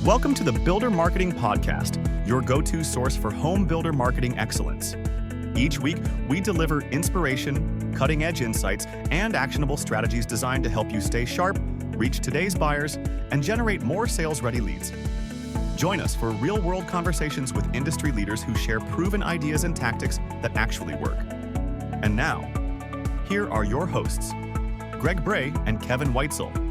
Welcome to the Builder Marketing Podcast, your go-to source for home builder marketing excellence. Each week, we deliver inspiration, cutting-edge insights, and actionable strategies designed to help you stay sharp, reach today's buyers, and generate more sales-ready leads. Join us for real-world conversations with industry leaders who share proven ideas and tactics that actually work. And now, here are your hosts, Greg Bray and Kevin Weitzel.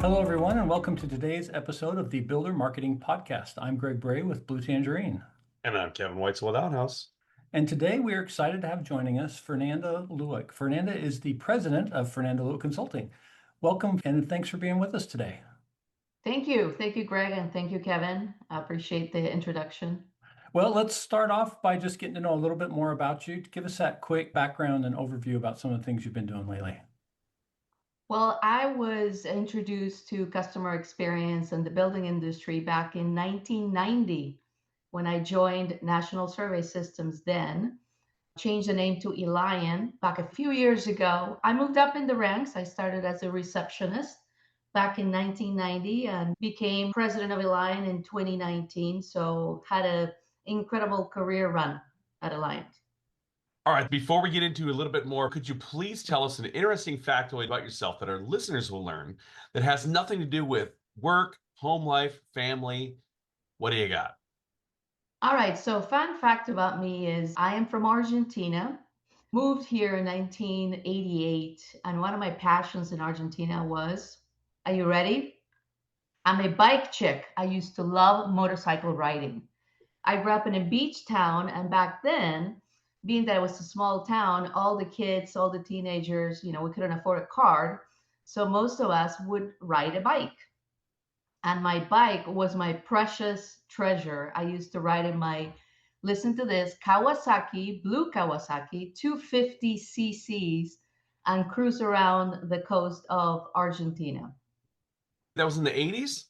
Hello, everyone, and welcome to today's episode of the Builder Marketing Podcast. I'm Greg Bray with Blue Tangerine. And I'm Kevin Weitzel with Outhouse. And today we are excited to have joining us Fernanda Luick. Fernanda is the president of Fernanda Luick Consulting. Welcome, and thanks for being with us today. Thank you. Thank you, Greg, and thank you, Kevin. I appreciate the introduction. Well, let's start off by just getting to know a little bit more about you. Give us that quick background and overview about some of the things you've been doing lately. Well, I was introduced to customer experience in the building industry back in 1990 when I joined National Survey Systems then, changed the name to Elion back a few years ago. I moved up in the ranks. I started as a receptionist back in 1990 and became president of Elion in 2019. So had an incredible career run at Elion. All right, before we get into a little bit more, could you please tell us an interesting factoid about yourself that our listeners will learn that has nothing to do with work, home life, family? What do you got? All right, so fun fact about me is I am from Argentina, moved here in 1988, and one of my passions in Argentina was, are you ready? I'm a bike chick. I used to love motorcycle riding. I grew up in a beach town, and back then, being that it was a small town, all the kids, all the teenagers, we couldn't afford a car. So most of us would ride a bike. And my bike was my precious treasure. I used to ride in my, listen to this, Kawasaki, blue Kawasaki, 250 cc's, and cruise around the coast of Argentina. That was in the 80s?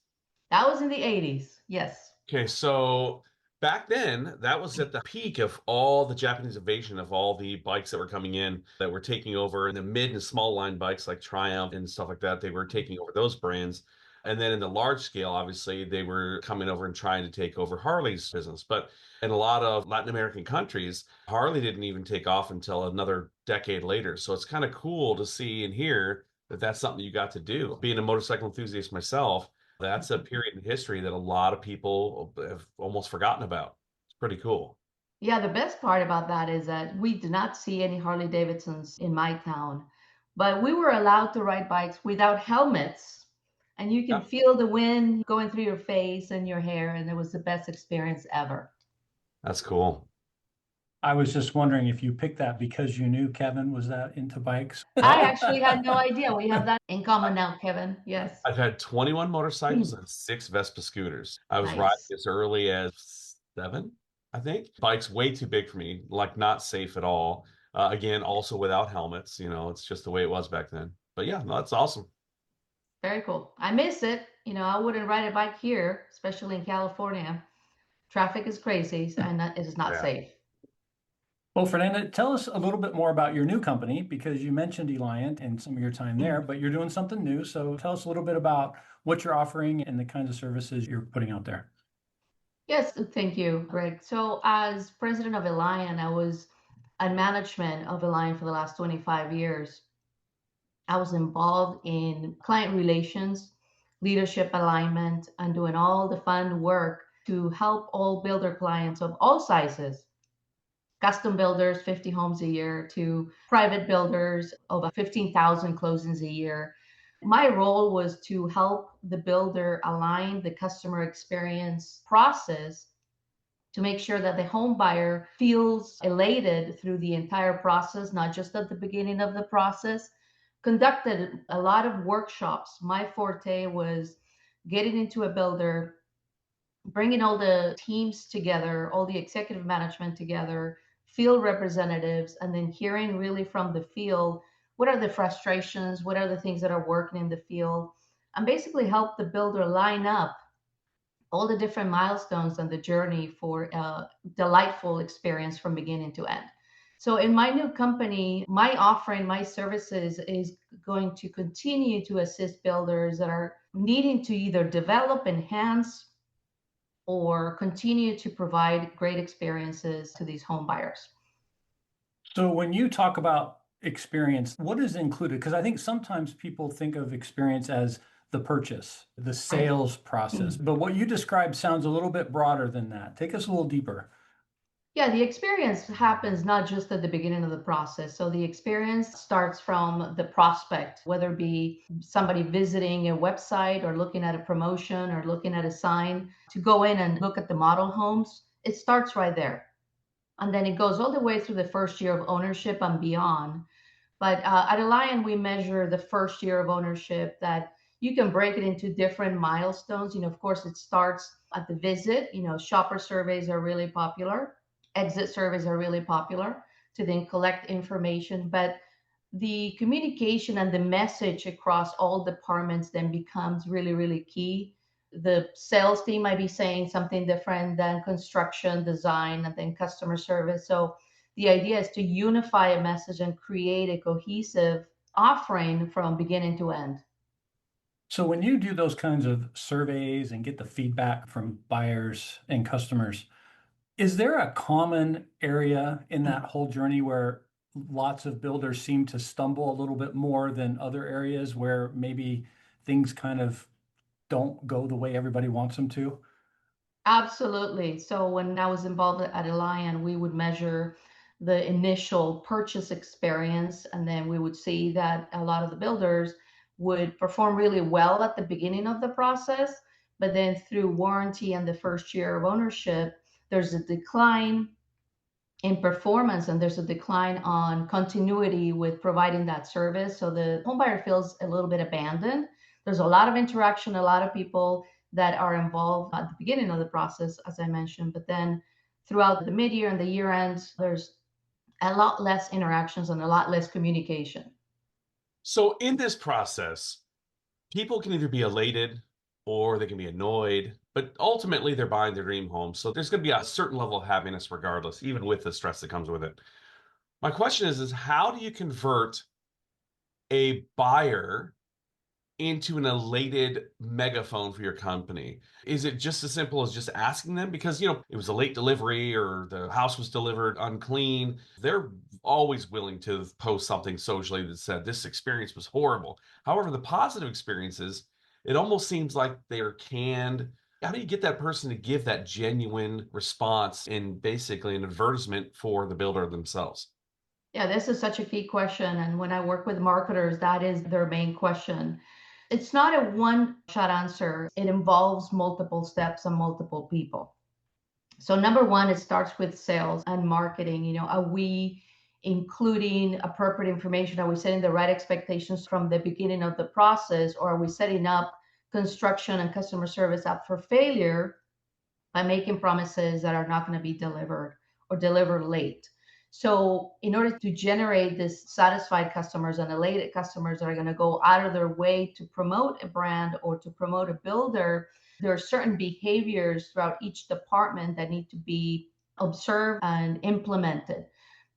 That was in the 80s, yes. Okay, so back then, that was at the peak of all the Japanese invasion of all the bikes that were coming in that were taking over, and the mid and small line bikes like Triumph and stuff like that. They were taking over those brands. And then in the large scale, obviously, they were coming over and trying to take over Harley's business. But in a lot of Latin American countries, Harley didn't even take off until another decade later. So it's kind of cool to see and hear that that's something you got to do. Being a motorcycle enthusiast myself, that's a period in history that a lot of people have almost forgotten about. It's pretty cool. Yeah, the best part about that is that we did not see any Harley Davidsons in my town, but we were allowed to ride bikes without helmets, and you can feel the wind going through your face and your hair, and it was the best experience ever. That's cool. I was just wondering if you picked that because you knew Kevin was that into bikes. I actually had no idea. We have that in common now, Kevin. Yes. I've had 21 motorcycles and 6 Vespa scooters. I was riding as early as 7, I think. Bike's way too big for me, like not safe at all. Again, also without helmets, it's just the way it was back then. But yeah, no, that's awesome. Very cool. I miss it. I wouldn't ride a bike here, especially in California. Traffic is crazy and it is not safe. Well, Fernanda, tell us a little bit more about your new company, because you mentioned Elion and some of your time there, but you're doing something new. So tell us a little bit about what you're offering and the kinds of services you're putting out there. Yes, thank you, Greg. So as president of Elion, I was in management of Elion for the last 25 years. I was involved in client relations, leadership alignment, and doing all the fun work to help all builder clients of all sizes, custom builders, 50 homes a year, to private builders, over 15,000 closings a year. My role was to help the builder align the customer experience process to make sure that the home buyer feels elated through the entire process, not just at the beginning of the process. Conducted a lot of workshops. My forte was getting into a builder, bringing all the teams together, all the executive management together, field representatives, and then hearing really from the field, what are the frustrations, what are the things that are working in the field, and basically help the builder line up all the different milestones on the journey for a delightful experience from beginning to end. So in my new company, my offering, my services is going to continue to assist builders that are needing to either develop, enhance, or continue to provide great experiences to these home buyers. So when you talk about experience, what is included? Because I think sometimes people think of experience as the purchase, the Right. sales process, but what you described sounds a little bit broader than that. Take us a little deeper. Yeah, the experience happens not just at the beginning of the process. So the experience starts from the prospect, whether it be somebody visiting a website or looking at a promotion or looking at a sign to go in and look at the model homes. It starts right there. And then it goes all the way through the first year of ownership and beyond. But at Alliant, we measure the first year of ownership that you can break it into different milestones. Of course, it starts at the visit. Shopper surveys are really popular, exit surveys are really popular to then collect information. But the communication and the message across all departments then becomes really, really key. The sales team might be saying something different than construction, design, and then customer service. So the idea is to unify a message and create a cohesive offering from beginning to end. So when you do those kinds of surveys and get the feedback from buyers and customers, is there a common area in that whole journey where lots of builders seem to stumble a little bit more than other areas where maybe things kind of don't go the way everybody wants them to? Absolutely. So when I was involved at Alliant, we would measure the initial purchase experience, and then we would see that a lot of the builders would perform really well at the beginning of the process, but then through warranty and the first year of ownership, there's a decline in performance and there's a decline on continuity with providing that service. So the homebuyer feels a little bit abandoned. There's a lot of interaction, a lot of people that are involved at the beginning of the process, as I mentioned, but then throughout the mid-year and the year end, there's a lot less interactions and a lot less communication. So in this process, people can either be elated or they can be annoyed, but ultimately they're buying their dream home. So there's going to be a certain level of happiness regardless, even with the stress that comes with it. My question is how do you convert a buyer into an elated megaphone for your company? Is it just as simple as just asking them because, it was a late delivery or the house was delivered unclean? They're always willing to post something socially that said this experience was horrible. However, the positive experiences, it almost seems like they're canned. How do you get that person to give that genuine response in basically an advertisement for the builder themselves? Yeah, this is such a key question. And when I work with marketers, that is their main question. It's not a one shot answer, it involves multiple steps and multiple people. So, number one, it starts with sales and marketing. Are we including appropriate information? Are we setting the right expectations from the beginning of the process? Or are we setting up construction and customer service up for failure by making promises that are not going to be delivered or delivered late? So, in order to generate this satisfied customers and elated customers that are going to go out of their way to promote a brand or to promote a builder, there are certain behaviors throughout each department that need to be observed and implemented.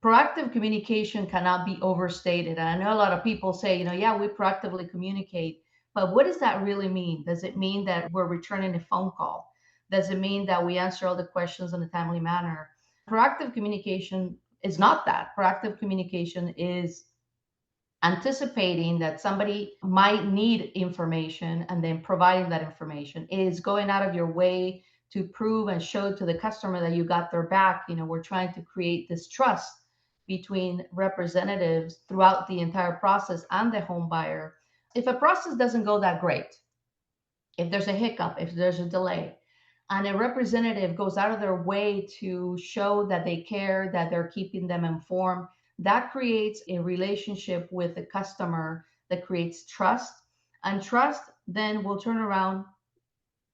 Proactive communication cannot be overstated. And I know a lot of people say, yeah, we proactively communicate, but what does that really mean? Does it mean that we're returning a phone call? Does it mean that we answer all the questions in a timely manner? Proactive communication is not that. Proactive communication is anticipating that somebody might need information and then providing that information. It is going out of your way to prove and show to the customer that you got their back. We're trying to create this trust between representatives throughout the entire process and the home buyer. If a process doesn't go that great, if there's a hiccup, if there's a delay, and a representative goes out of their way to show that they care, that they're keeping them informed, that creates a relationship with the customer that creates trust. And trust then will turn around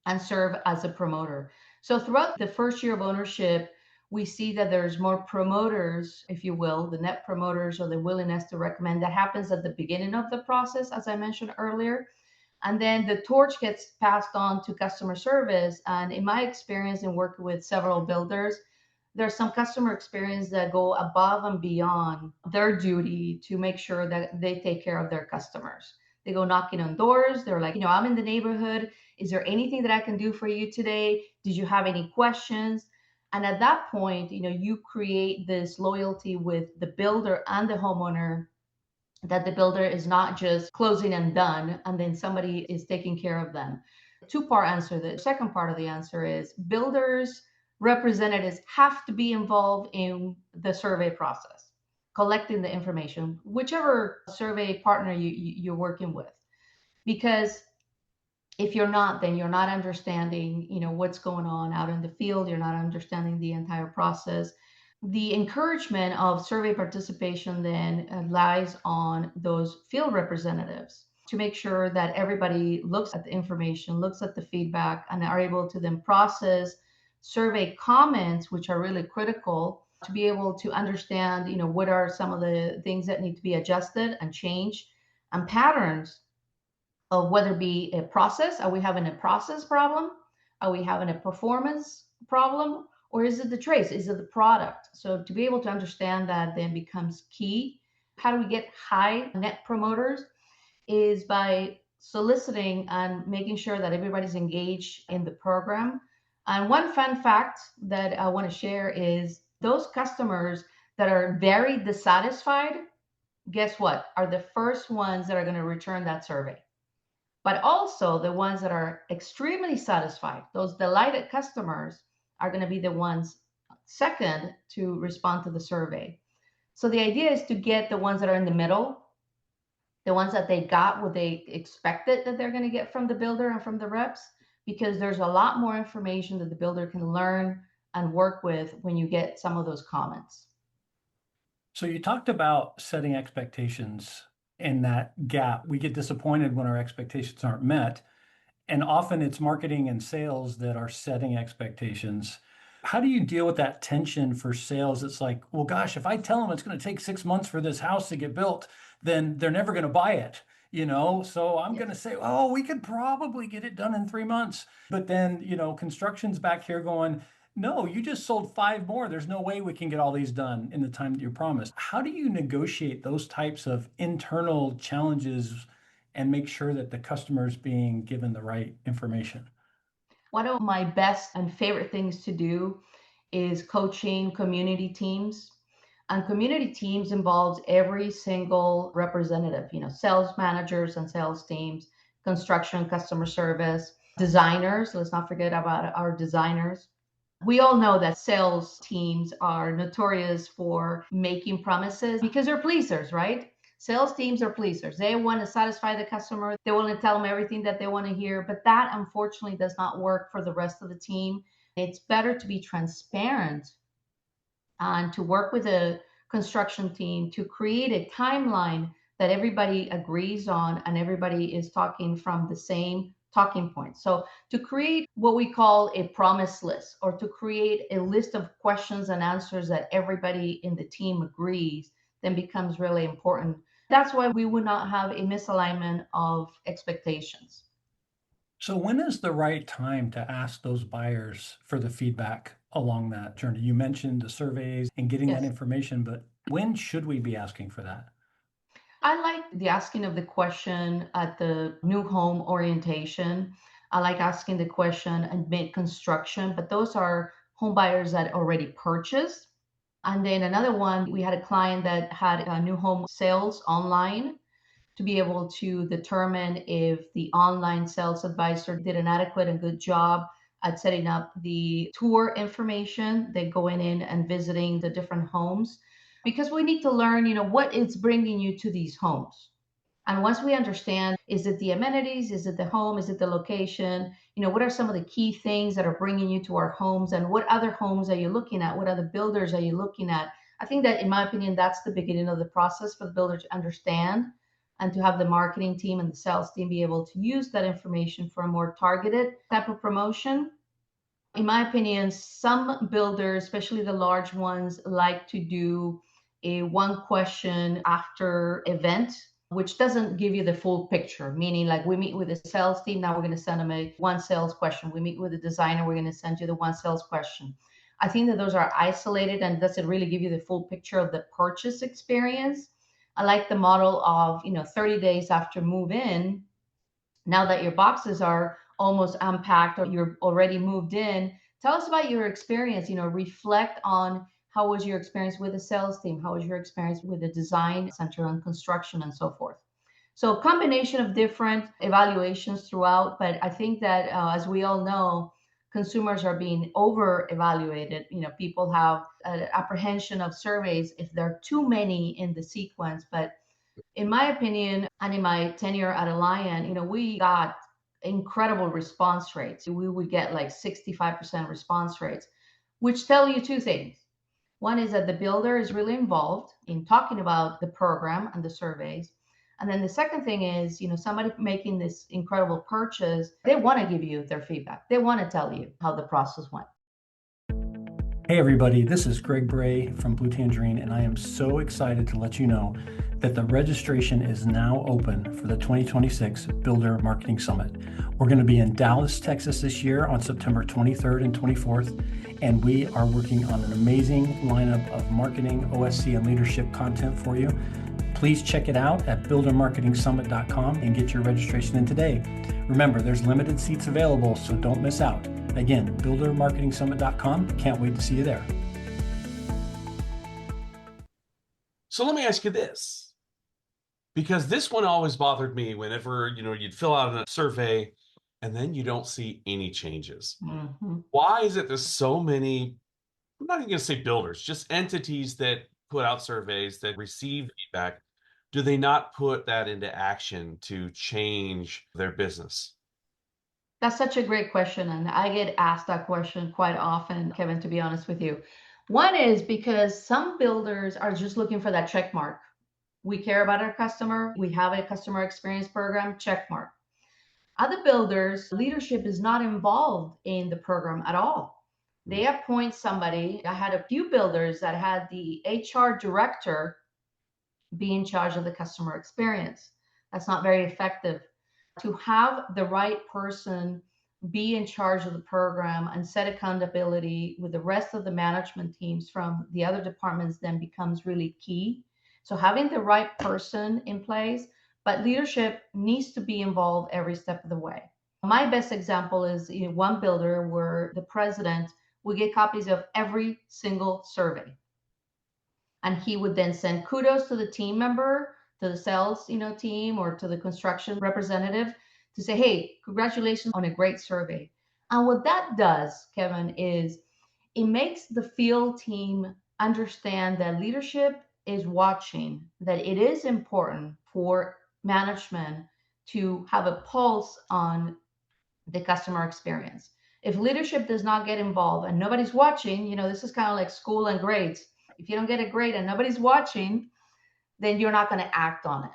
and serve as a promoter. So throughout the first year of ownership, we see that there's more promoters, if you will, the net promoters or the willingness to recommend. That happens at the beginning of the process, as I mentioned earlier. And then the torch gets passed on to customer service. And in my experience in working with several builders, There's some customer experience that go above and beyond their duty to make sure that they take care of their customers. They go knocking on doors. They're like, I'm in the neighborhood. Is there anything that I can do for you today? Did you have any questions? And at that point, you create this loyalty with the builder and the homeowner, that the builder is not just closing and done, and then somebody is taking care of them. Two-part answer. The second part of the answer is builders representatives have to be involved in the survey process, collecting the information, whichever survey partner you're working with. Because if you're not, then you're not understanding, what's going on out in the field. You're not understanding the entire process. The encouragement of survey participation then lies on those field representatives to make sure that everybody looks at the information, looks at the feedback, and are able to then process survey comments, which are really critical to be able to understand, what are some of the things that need to be adjusted and changed, and patterns of whether it be a process. Are we having a process problem? Are we having a performance problem? Or is it the trace? Is it the product? So to be able to understand that then becomes key. How do we get high net promoters? Is by soliciting and making sure that everybody's engaged in the program. And one fun fact that I want to share is those customers that are very dissatisfied, guess what? Are the first ones that are going to return that survey. But also the ones that are extremely satisfied, those delighted customers, are going to be the ones second to respond to the survey. So the idea is to get the ones that are in the middle, the ones that they got what they expected that they're going to get from the builder and from the reps, because there's a lot more information that the builder can learn and work with when you get some of those comments. So you talked about setting expectations in that gap. We get disappointed when our expectations aren't met. And often it's marketing and sales that are setting expectations. How do you deal with that tension for sales? It's like, well, gosh, if I tell them it's going to take 6 months for this house to get built, then they're never going to buy it, So I'm going to say, oh, we could probably get it done in 3 months. But then, construction's back here going, no, you just sold 5 more. There's no way we can get all these done in the time that you promised. How do you negotiate those types of internal challenges and make sure that the customer is being given the right information? One of my best and favorite things to do is coaching community teams. And community teams involves every single representative, sales managers and sales teams, construction, customer service, designers. Let's not forget about our designers. We all know that sales teams are notorious for making promises because they're pleasers, right? Sales teams are pleasers. They want to satisfy the customer. They want to tell them everything that they want to hear, but that unfortunately does not work for the rest of the team. It's better to be transparent and to work with a construction team to create a timeline that everybody agrees on and everybody is talking from the same talking points. So to create what we call a promise list, or to create a list of questions and answers that everybody in the team agrees, then becomes really important. That's why we would not have a misalignment of expectations. So when is the right time to ask those buyers for the feedback along that journey? You mentioned the surveys and getting that Yes. information, but when should we be asking for that? I like the asking of the question at the new home orientation. I like asking the question at mid construction, but those are home buyers that already purchased. And then another one, we had a client that had a new home sales online, to be able to determine if the online sales advisor did an adequate and good job at setting up the tour information, they going in and visiting the different homes, because we need to learn, what is bringing you to these homes. And once we understand, is it the amenities? Is it the home? Is it the location? What are some of the key things that are bringing you to our homes? And what other homes are you looking at? What other builders are you looking at? I think that, in my opinion, that's the beginning of the process for the builder to understand, and to have the marketing team and the sales team be able to use that information for a more targeted type of promotion. In my opinion, some builders, especially the large ones, like to do a one question after event, which doesn't give you the full picture. Meaning, like, we meet with the sales team, now we're going to send them a one sales question. We meet with the designer, we're going to send you the one sales question. I think that those are isolated and doesn't really give you the full picture of the purchase experience. I like the model of, 30 days after move in, now that your boxes are almost unpacked or you're already moved in, tell us about your experience. Reflect on how was your experience with the sales team, how was your experience with the design center and construction and so forth. So a combination of different evaluations throughout, but I think that as we all know, consumers are being over evaluated. People have an apprehension of surveys if there are too many in the sequence, but in my opinion, and in my tenure at Alliant, we got incredible response rates. We would get like 65% response rates, which tell you two things. One is that the builder is really involved in talking about the program and the surveys. And then the second thing is, somebody making this incredible purchase, they want to give you their feedback. They want to tell you how the process went. Hey everybody, this is Greg Bray from Blue Tangerine, and I am so excited to let you know that the registration is now open for the 2026 Builder Marketing Summit. We're going to be in Dallas, Texas this year on September 23rd and 24th, and we are working on an amazing lineup of marketing, OSC, and leadership content for you. Please check it out at buildermarketingsummit.com and get your registration in today. Remember, there's limited seats available, so don't miss out. Again, buildermarketingsummit.com. Can't wait to see you there. So let me ask you this, because this one always bothered me whenever, you'd fill out a survey and then you don't see any changes. Mm-hmm. Why is it there's so many, I'm not even going to say builders, just entities that put out surveys that receive feedback? Do they not put that into action to change their business? That's such a great question. And I get asked that question quite often, Kevin, to be honest with you. One is because some builders are just looking for that check mark. We care about our customer. We have a customer experience program, check mark. Other builders, leadership is not involved in the program at all. They appoint somebody. I had a few builders that had the HR director be in charge of the customer experience. That's not very effective. To have the right person be in charge of the program and set accountability with the rest of the management teams from the other departments then becomes really key. So having the right person in place, but leadership needs to be involved every step of the way. My best example is one builder where the president would get copies of every single survey. And he would then send kudos to the team member, to the sales team, or to the construction representative to say, hey, congratulations on a great survey. And what that does, Kevin, is it makes the field team understand that leadership is watching, that it is important for management to have a pulse on the customer experience. If leadership does not get involved and nobody's watching, this is kind of like school and grades. If you don't get a grade and nobody's watching, then you're not going to act on it.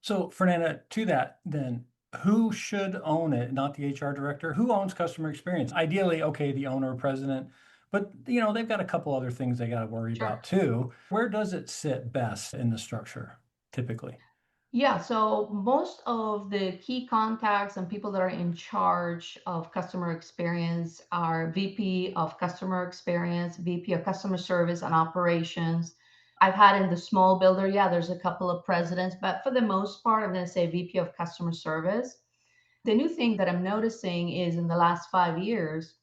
So Fernanda, to that then, who should own it? Not the HR director. Who owns customer experience? Ideally, okay, the owner or president, but they've got a couple other things they got to worry about too. Where does it sit best in the structure typically? Yeah, so most of the key contacts and people that are in charge of customer experience are VP of customer experience, VP of customer service and operations. I've had in the small builder, there's a couple of presidents, but for the most part, I'm going to say VP of customer service. The new thing that I'm noticing is in the last 5 years,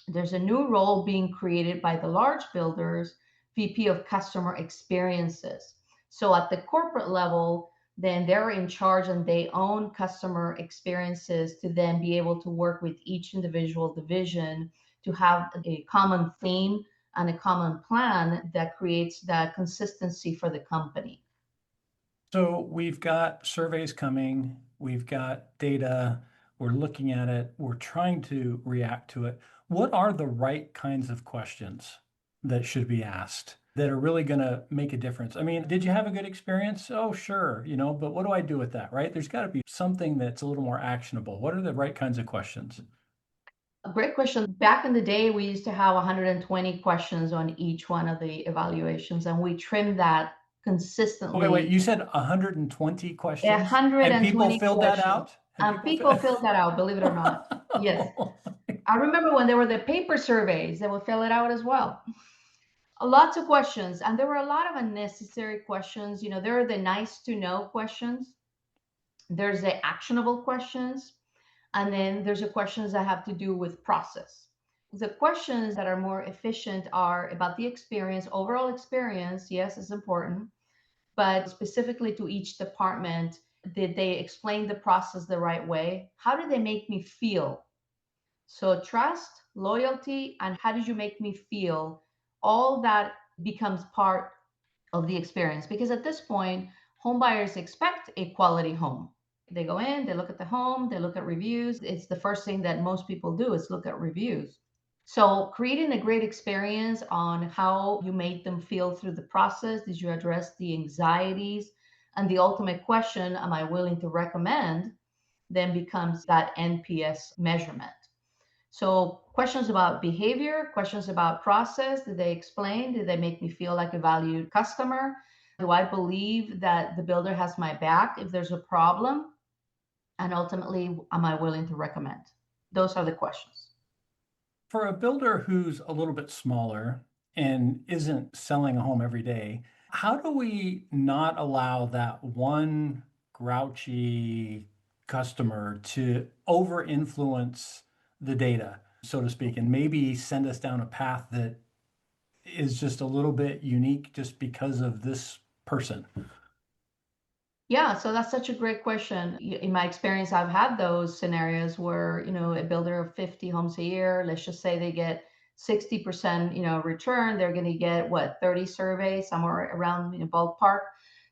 there's a new role being created by the large builders, VP of customer experiences. So at the corporate level, then they're in charge and they own customer experiences to then be able to work with each individual division to have a common theme and a common plan that creates that consistency for the company. So we've got surveys coming, we've got data, we're looking at it, we're trying to react to it. What are the right kinds of questions that should be asked that are really going to make a difference? I mean, did you have a good experience? Oh, sure, but what do I do with that, right? There's got to be something that's a little more actionable. What are the right kinds of questions? A great question. Back in the day, we used to have 120 questions on each one of the evaluations, and we trimmed that consistently. Wait, you said 120 questions? 120 and people filled questions. that out? And people filled that out, believe it or not. Yes. I remember when there were the paper surveys, they would fill it out as well. Lots of questions. And there were a lot of unnecessary questions. There are the nice to know questions, there's the actionable questions, and then there's the questions that have to do with process. The questions that are more efficient are about the experience, overall experience. Yes, it's important, but specifically to each department, did they explain the process the right way? How did they make me feel? So trust, loyalty, and how did you make me feel? All that becomes part of the experience, because at this point, home buyers expect a quality home. They go in, they look at the home, they look at reviews. It's the first thing that most people do is look at reviews. So creating a great experience on how you made them feel through the process. Did you address the anxieties? And the ultimate question, am I willing to recommend? Then becomes that NPS measurement. So questions about behavior, questions about process. Did they explain? Did they make me feel like a valued customer? Do I believe that the builder has my back if there's a problem? And ultimately, am I willing to recommend? Those are the questions. For a builder who's a little bit smaller and isn't selling a home every day, how do we not allow that one grouchy customer to over influence the data, so to speak, and maybe send us down a path that is just a little bit unique just because of this person? Yeah, so that's such a great question. In my experience, I've had those scenarios where, a builder of 50 homes a year, let's just say they get 60%, return, they're going to get what, 30 surveys, somewhere around ballpark.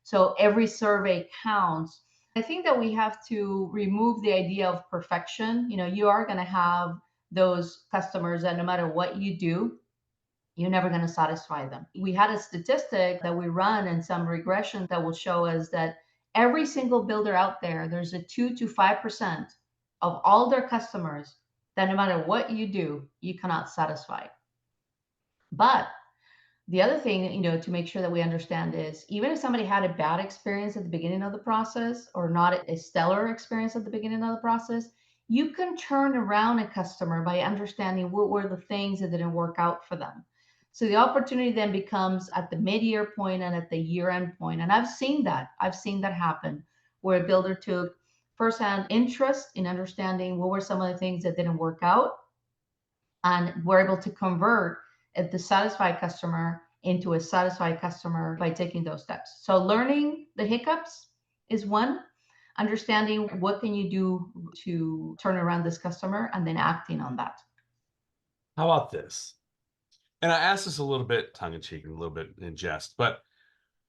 So every survey counts. I think that we have to remove the idea of perfection. You are going to have those customers that no matter what you do, you're never going to satisfy them. We had a statistic that we run and some regression that will show us that every single builder out there, there's a 2 to 5% of all their customers that no matter what you do, you cannot satisfy. But the other thing, to make sure that we understand is even if somebody had a bad experience at the beginning of the process or not a stellar experience at the beginning of the process, you can turn around a customer by understanding what were the things that didn't work out for them. So the opportunity then becomes at the mid-year point and at the year-end point. And I've seen that. Happen where a builder took firsthand interest in understanding what were some of the things that didn't work out and were able to convert a dissatisfied customer into a satisfied customer by taking those steps. So learning the hiccups is one, understanding what can you do to turn around this customer, and then acting on that. How about this? And I asked this a little bit tongue-in-cheek and a little bit in jest, but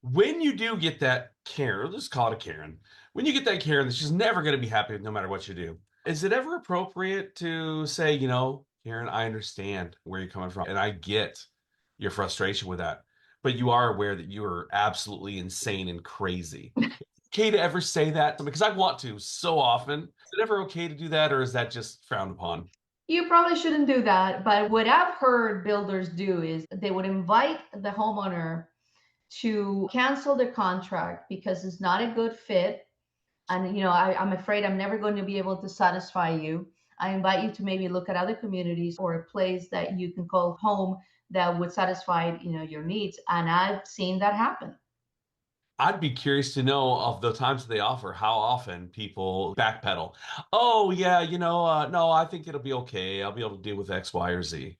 when you do get that Karen, let's call it a Karen, when you get that Karen that she's never going to be happy no matter what you do, is it ever appropriate to say, Karen, I understand where you're coming from and I get your frustration with that, but you are aware that you are absolutely insane and crazy? Okay to ever say that? Because I want to so often. Is it ever okay to do that, or is that just frowned upon? You probably shouldn't do that, but what I've heard builders do is they would invite the homeowner to cancel their contract because it's not a good fit. And, I'm afraid I'm never going to be able to satisfy you. I invite you to maybe look at other communities or a place that you can call home that would satisfy, your needs. And I've seen that happen. I'd be curious to know of the times that they offer, how often people backpedal. Oh, yeah, no, I think it'll be okay. I'll be able to deal with X, Y, or Z.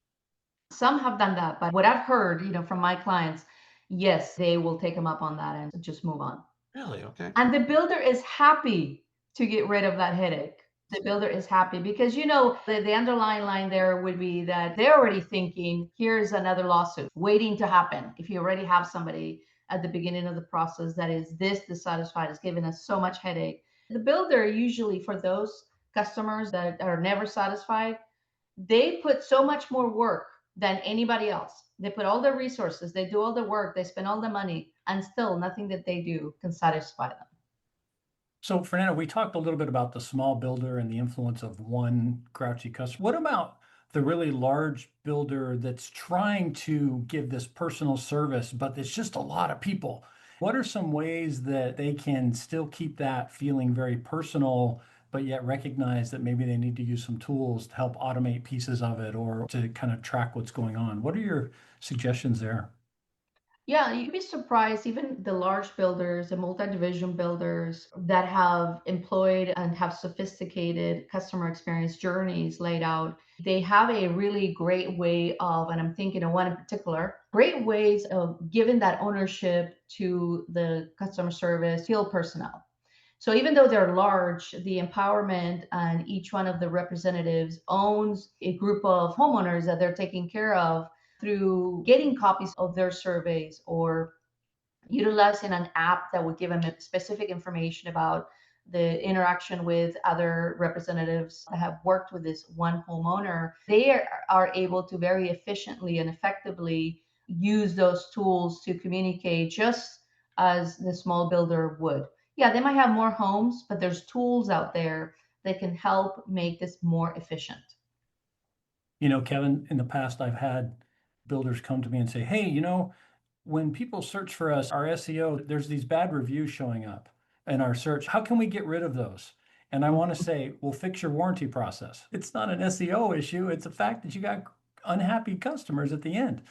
Some have done that, but what I've heard, from my clients, yes, they will take them up on that and just move on. Really? Okay. And the builder is happy to get rid of that headache. The builder is happy because, the underlying line there would be that they're already thinking, here's another lawsuit waiting to happen. If you already have somebody at the beginning of the process that is this dissatisfied, is giving us so much headache. The builder usually, for those customers that are never satisfied, they put so much more work than anybody else. They put all their resources, they do all the work, they spend all the money, and still nothing that they do can satisfy them. So, Fernanda, we talked a little bit about the small builder and the influence of one grouchy customer. What about the really large builder that's trying to give this personal service, but it's just a lot of people? What are some ways that they can still keep that feeling very personal but yet recognize that maybe they need to use some tools to help automate pieces of it or to kind of track what's going on. What are your suggestions there? Yeah, you'd be surprised, even the large builders, the multi-division builders that have employed and have sophisticated customer experience journeys laid out. They have a really great way of, and I'm thinking of one in particular, great ways of giving that ownership to the customer service field personnel. So even though they're large, the empowerment and each one of the representatives owns a group of homeowners that they're taking care of through getting copies of their surveys or utilizing an app that would give them specific information about the interaction with other representatives that have worked with this one homeowner. They are able to very efficiently and effectively use those tools to communicate just as the small builder would. Yeah, they might have more homes, but there's tools out there that can help make this more efficient. You know, Kevin, in the past, I've had builders come to me and say, hey, when people search for us, our SEO, there's these bad reviews showing up in our search. How can we get rid of those? And I want to say, well, fix your warranty process. It's not an SEO issue. It's a fact that you got unhappy customers at the end.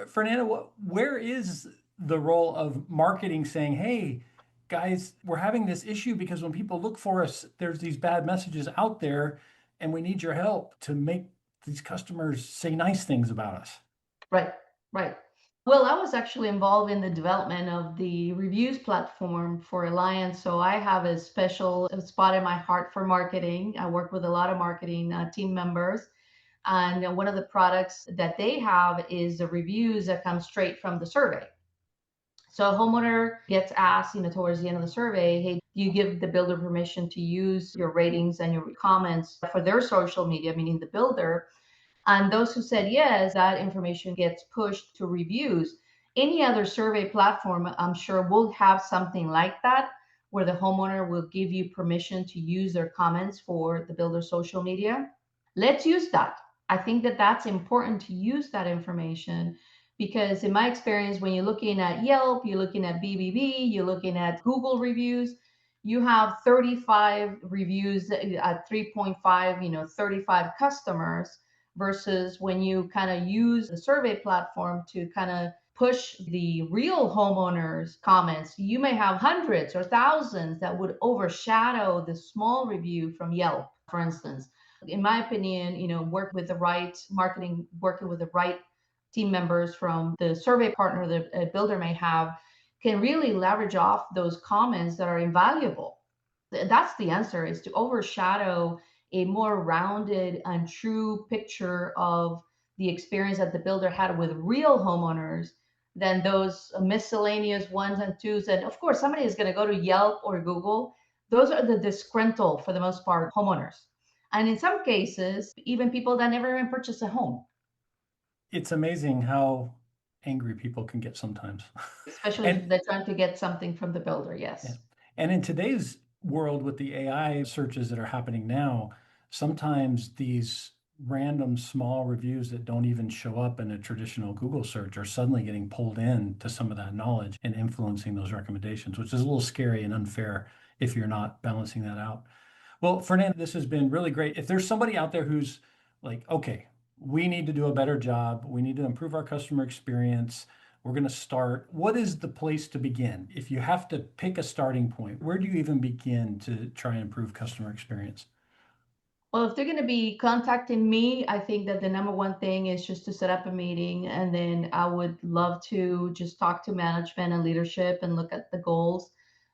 Fernanda, where is the role of marketing saying, hey, guys, we're having this issue because when people look for us, there's these bad messages out there, and we need your help to make these customers say nice things about us. Right, right. Well, I was actually involved in the development of the reviews platform for Alliance. So I have a special spot in my heart for marketing. I work with a lot of marketing team members. And one of the products that they have is the reviews that come straight from the survey. So a homeowner gets asked, towards the end of the survey, hey, do you give the builder permission to use your ratings and your comments for their social media, meaning the builder? And those who said yes, that information gets pushed to reviews. Any other survey platform, I'm sure, will have something like that, where the homeowner will give you permission to use their comments for the builder's social media. Let's use that. I think that that's important to use that information because, in my experience, when you're looking at Yelp, you're looking at BBB, you're looking at Google reviews, you have 35 reviews at 3.5, 35 customers versus when you kind of use the survey platform to kind of push the real homeowners comments, you may have hundreds or thousands that would overshadow the small review from Yelp, for instance. In my opinion, work with the right marketing, working with the right team members from the survey partner that a builder may have can really leverage off those comments that are invaluable. That's the answer, is to overshadow a more rounded and true picture of the experience that the builder had with real homeowners than those miscellaneous ones and twos. And of course, somebody is going to go to Yelp or Google. Those are the disgruntled, for the most part, homeowners. And in some cases, even people that never even purchased a home. It's amazing how angry people can get sometimes. Especially if they're trying to get something from the builder, yes. Yeah. And in today's world with the AI searches that are happening now, sometimes these random small reviews that don't even show up in a traditional Google search are suddenly getting pulled in to some of that knowledge and influencing those recommendations, which is a little scary and unfair if you're not balancing that out. Well, Fernanda, this has been really great. If there's somebody out there who's like, okay, we need to do a better job, we need to improve our customer experience, we're going to start, what is the place to begin? If you have to pick a starting point, where do you even begin to try and improve customer experience? Well, if they're going to be contacting me, I think that the number one thing is just to set up a meeting. And then I would love to just talk to management and leadership and look at the goals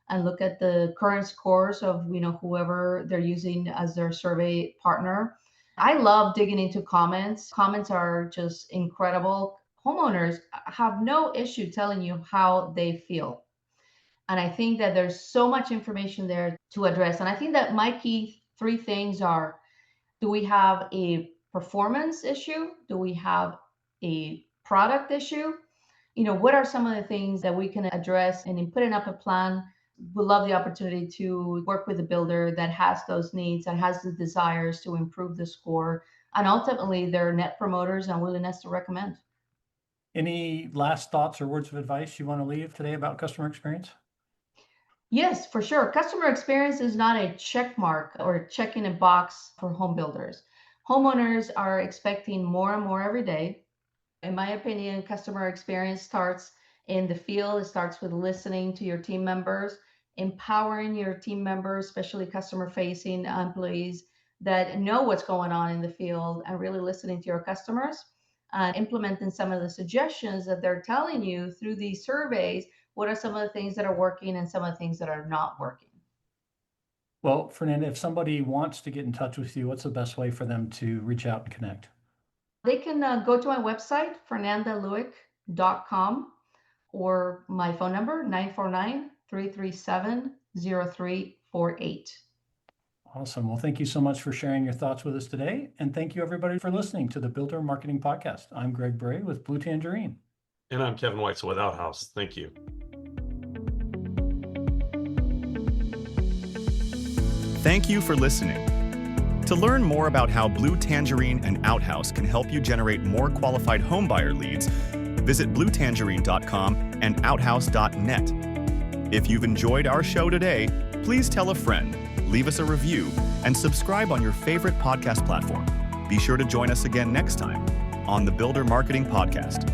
and look at the current scores of, whoever they're using as their survey partner. I love digging into comments. Comments are just incredible. Homeowners have no issue telling you how they feel. And I think that there's so much information there to address. And I think that my key three things are: do we have a performance issue? Do we have a product issue? What are some of the things that we can address? And in putting up a plan, we love the opportunity to work with a builder that has those needs and has the desires to improve the score and ultimately their net promoters and willingness to recommend. Any last thoughts or words of advice you want to leave today about customer experience? Yes, for sure. Customer experience is not a check mark or checking a box for home builders. Homeowners are expecting more and more every day. In my opinion, customer experience starts in the field. It starts with listening to your team members, empowering your team members, especially customer facing employees that know what's going on in the field, and really listening to your customers, implementing some of the suggestions that they're telling you through these surveys. What are some of the things that are working and some of the things that are not working? Well, Fernanda, if somebody wants to get in touch with you, what's the best way for them to reach out and connect? They can go to my website, fernandaluick.com, or my phone number, 949-337-0348. Awesome. Well, thank you so much for sharing your thoughts with us today. And thank you, everybody, for listening to the Builder Marketing Podcast. I'm Greg Bray with Blue Tangerine. And I'm Kevin Weitzel with Outhouse. Thank you. Thank you for listening. To learn more about how Blue Tangerine and Outhouse can help you generate more qualified homebuyer leads, visit bluetangerine.com and outhouse.net. If you've enjoyed our show today, please tell a friend, leave us a review, and subscribe on your favorite podcast platform. Be sure to join us again next time on the Builder Marketing Podcast.